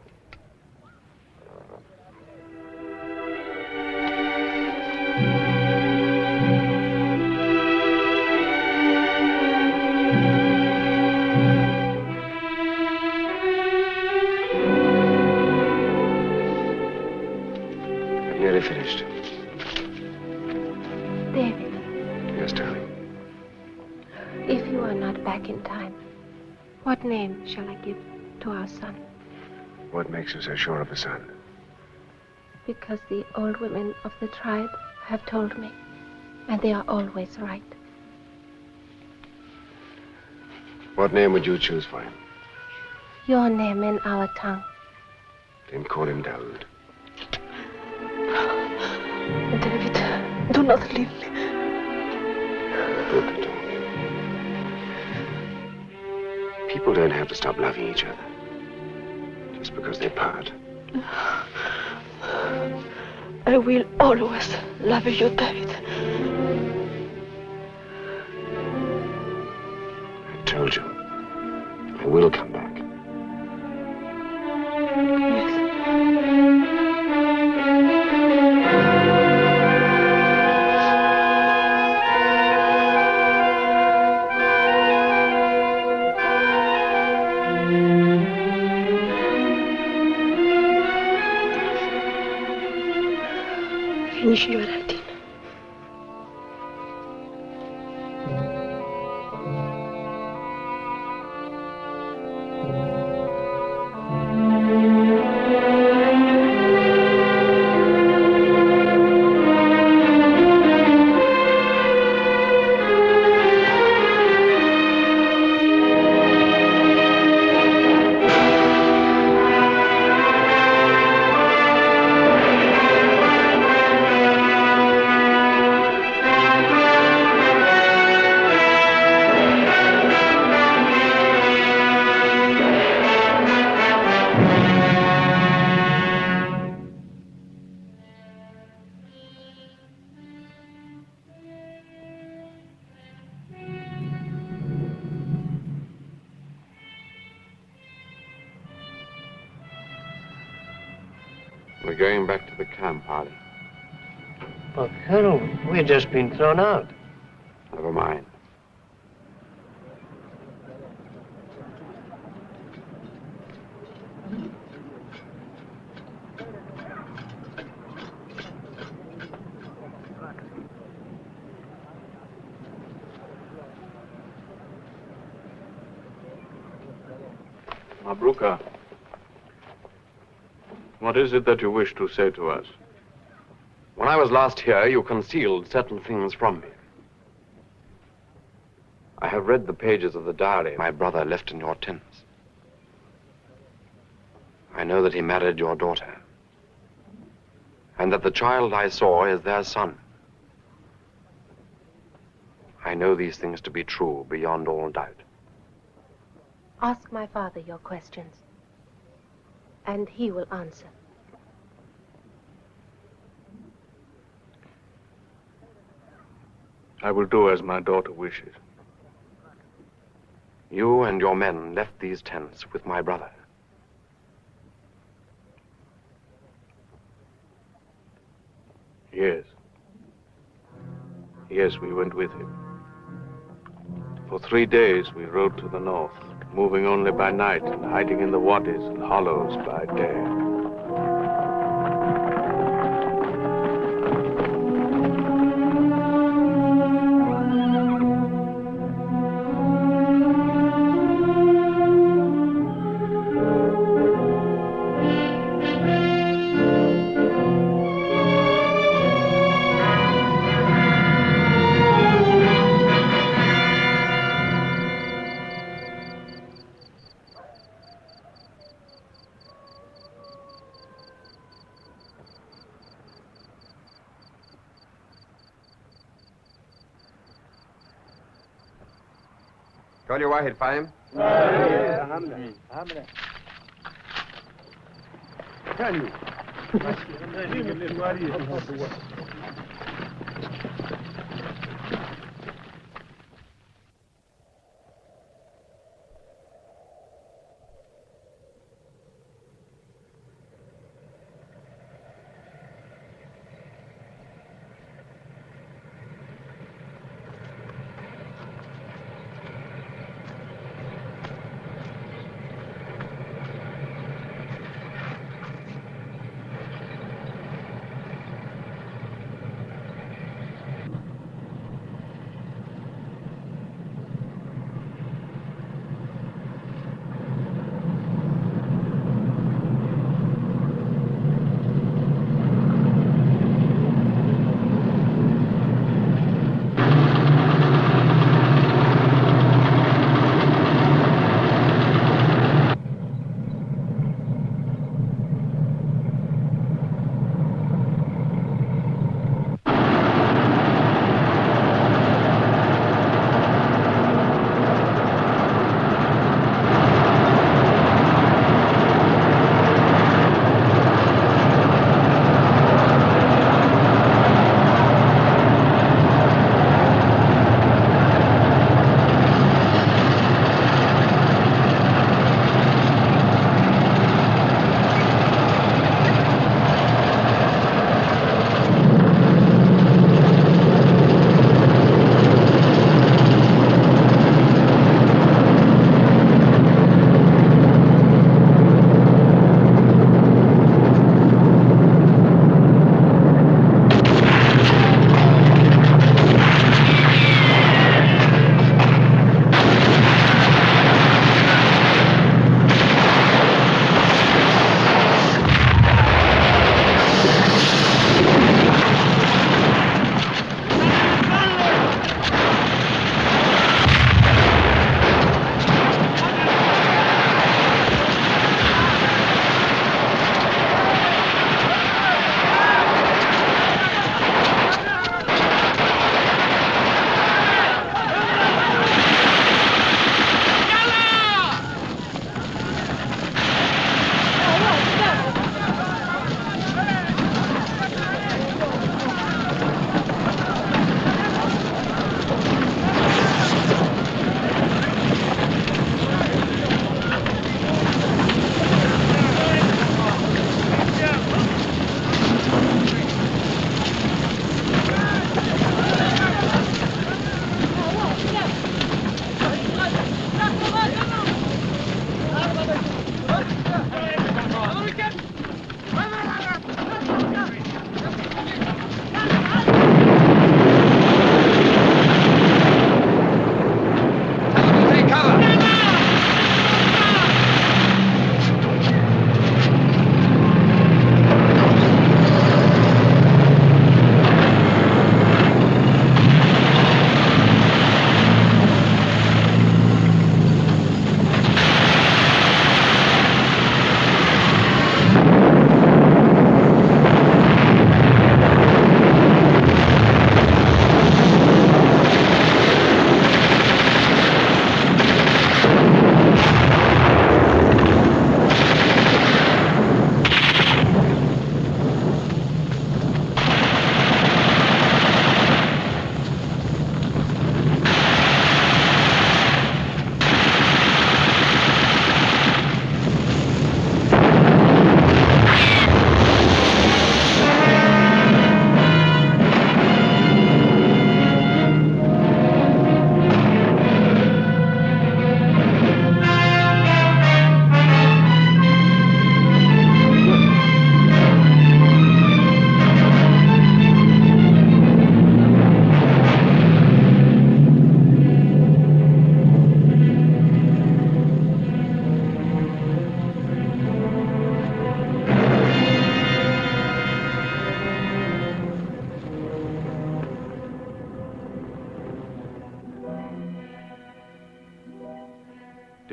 I've nearly finished. David, Yes, darling. if you are not back in time, what name shall I give to our son? What makes you so sure of a son? Because the old women of the tribe have told me, and they are always right. What name would you choose for him? Your name in our tongue. Then call him Daoud. David, do not leave me. Look, people don't have to stop loving each other just because they part. I will always love you, David. I told you, will come back. Finish your writing. We're going back to the camp, Harley. But, Colonel, we've just been thrown out. Never mind. Mabruka, what is it that you wish to say to us? When I was last here, you concealed certain things from me. I have read the pages of the diary my brother left in your tents. I know that he married your daughter, and that the child I saw is their son. I know these things to be true beyond all doubt. Ask my father your questions, and he will answer. I will do as my daughter wishes. You and your men left these tents with my brother. Yes. Yes, we went with him. For 3 days we rode to the north, moving only by night and hiding in the wadis and hollows by day. كل واحد فاهم؟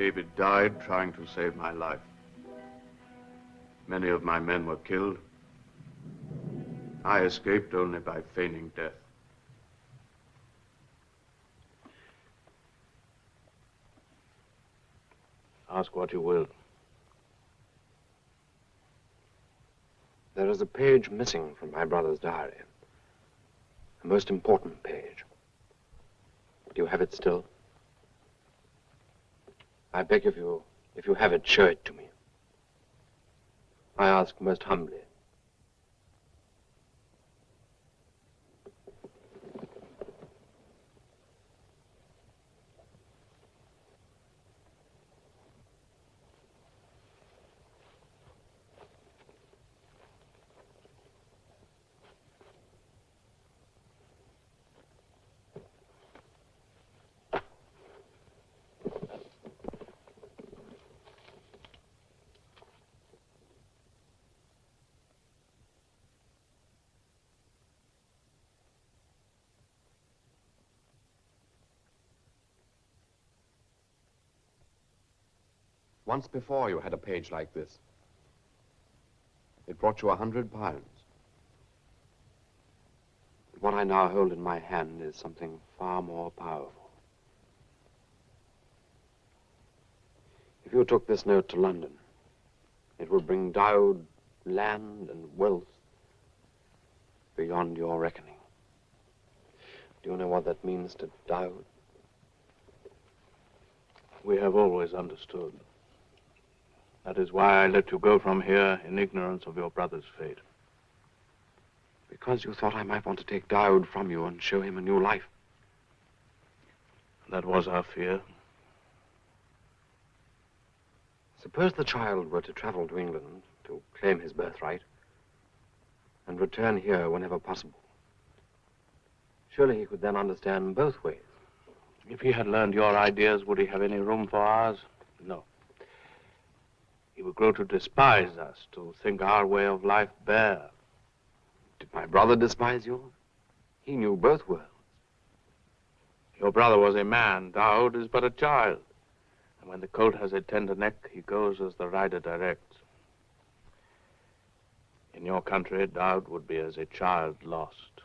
David died trying to save my life. Many of my men were killed. I escaped only by feigning death. Ask what you will. There is a page missing from my brother's diary. A most important page. Do you have it still? I beg of you, if you have it, show it to me. I ask most humbly. Once before you had a page like this. It brought you 100 pounds. What I now hold in my hand is something far more powerful. If you took this note to London, it would bring Dowd land and wealth beyond your reckoning. Do you know what that means to Dowd? We have always understood. That is why I let you go from here in ignorance of your brother's fate. Because you thought I might want to take Dowd from you and show him a new life. That was our fear. Suppose the child were to travel to England to claim his birthright and return here whenever possible. Surely he could then understand both ways. If he had learned your ideas, would he have any room for ours? No. He would grow to despise us, to think our way of life bare. Did my brother despise you? He knew both worlds. Your brother was a man. Dowd is but a child. And when the colt has a tender neck, he goes as the rider directs. In your country, Dowd would be as a child lost.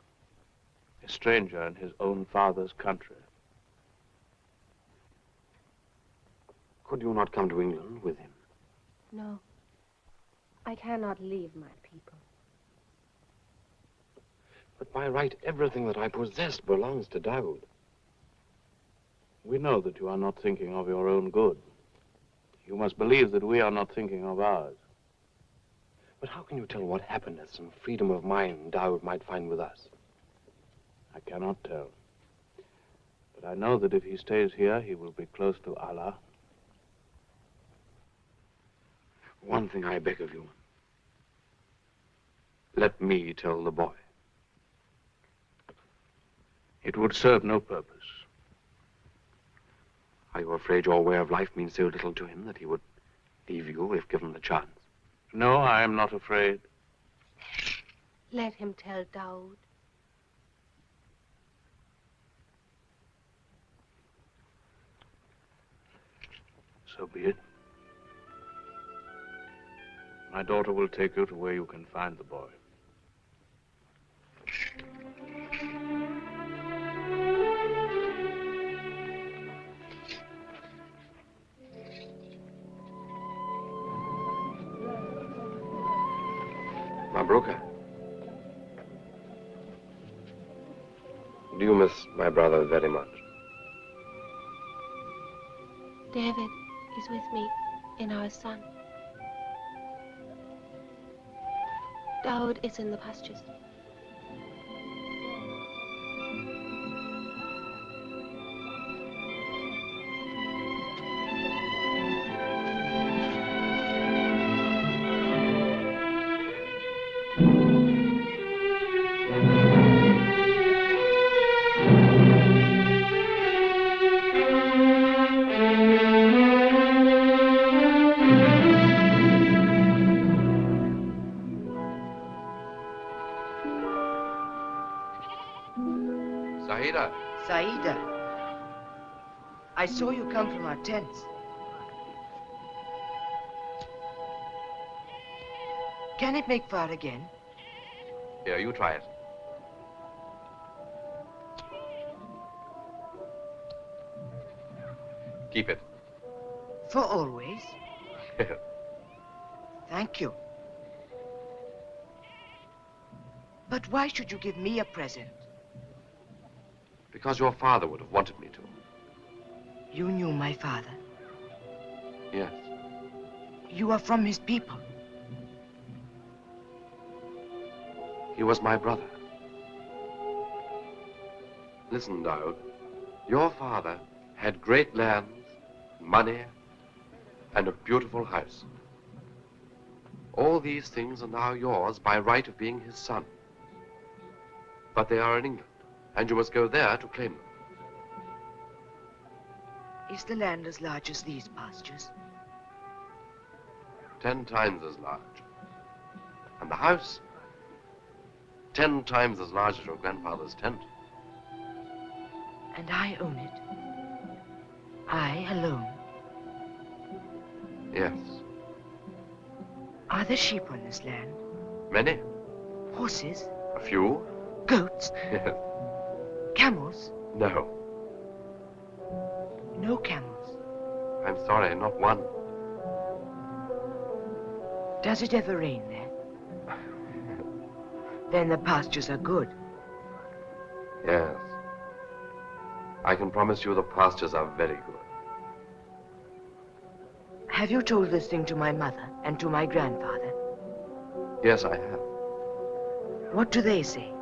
A stranger in his own father's country. Could you not come to England with him? No. I cannot leave my people. But by right, everything that I possess belongs to Dowd. We know that you are not thinking of your own good. You must believe that we are not thinking of ours. But how can you tell what happiness and freedom of mind Dowd might find with us? I cannot tell. But I know that if he stays here, he will be close to Allah. One thing I beg of you. Let me tell the boy. It would serve no purpose. Are you afraid your way of life means so little to him that he would leave you if given the chance? No, I am not afraid. Let him tell Dowd. So be it. My daughter will take you to where you can find the boy. Mabruka. Do you miss my brother very much? David is with me in our son. Dowd is in the pastures. Saida, I saw you come from our tents. Can it make fire again? Here, you try it. Keep it. For always? Thank you. But why should you give me a present? Because your father would have wanted me to. You knew my father. Yes. You are from his people. He was my brother. Listen, Daoud. Your father had great lands, money, and a beautiful house. All these things are now yours by right of being his son. But they are in England, and you must go there to claim them. Is the land as large as these pastures? 10 times as large. And the house, 10 times as large as your grandfather's tent. And I own it. I alone. Yes. Are there sheep on this land? Many. Horses? A few. Goats? Yes. Camels? No. No camels. I'm sorry, not one. Does it ever rain there? Then the pastures are good. Yes. I can promise you the pastures are very good. Have you told this thing to my mother and to my grandfather? Yes, I have. What do they say?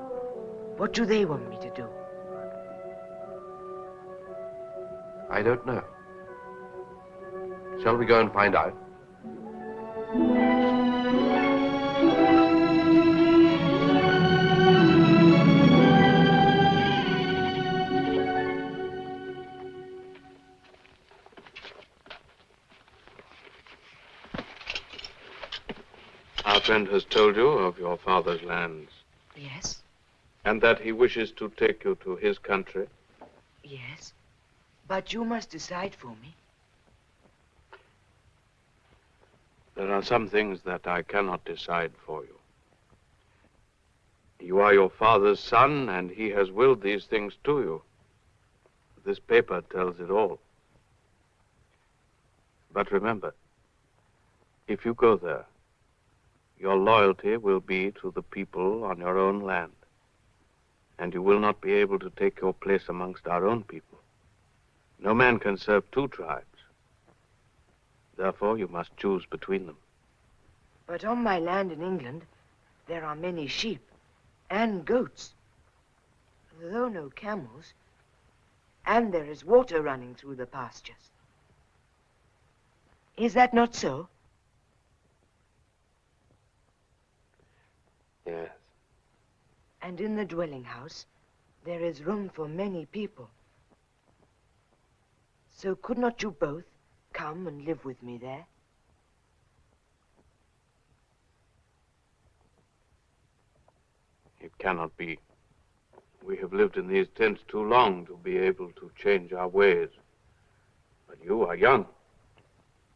What do they want me to do? I don't know. Shall we go and find out? Our friend has told you of your father's lands. Yes. And that he wishes to take you to his country. Yes. But you must decide for me. There are some things that I cannot decide for you. You are your father's son, and he has willed these things to you. This paper tells it all. But remember, if you go there, your loyalty will be to the people on your own land, and you will not be able to take your place amongst our own people. No man can serve 2 tribes. Therefore, you must choose between them. But on my land in England, there are many sheep and goats, though no camels, and there is water running through the pastures. Is that not so? Yes. And in the dwelling house, there is room for many people. So could not you both come and live with me there? It cannot be. We have lived in these tents too long to be able to change our ways. But you are young.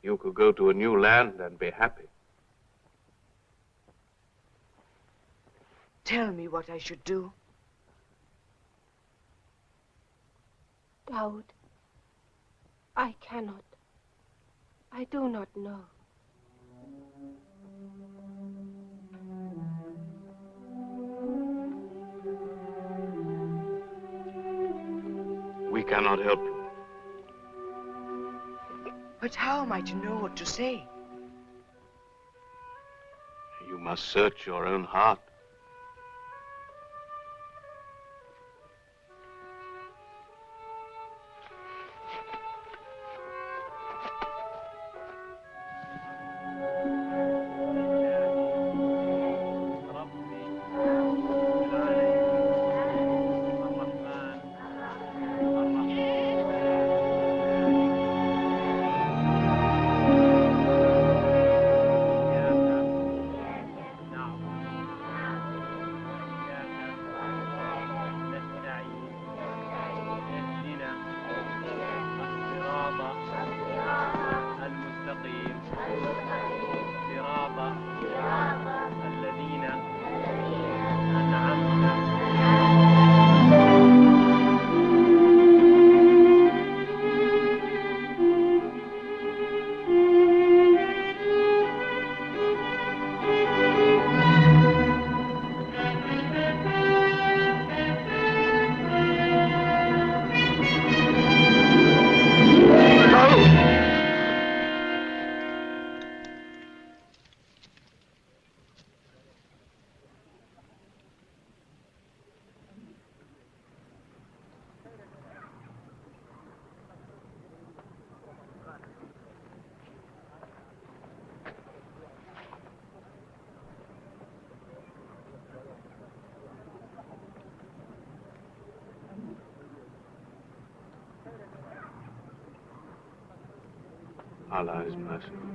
You could go to a new land and be happy. Tell me what I should do. Daoud, I cannot. I do not know. We cannot help you. But how am I to know what to say? You must search your own heart. Allah is merciful.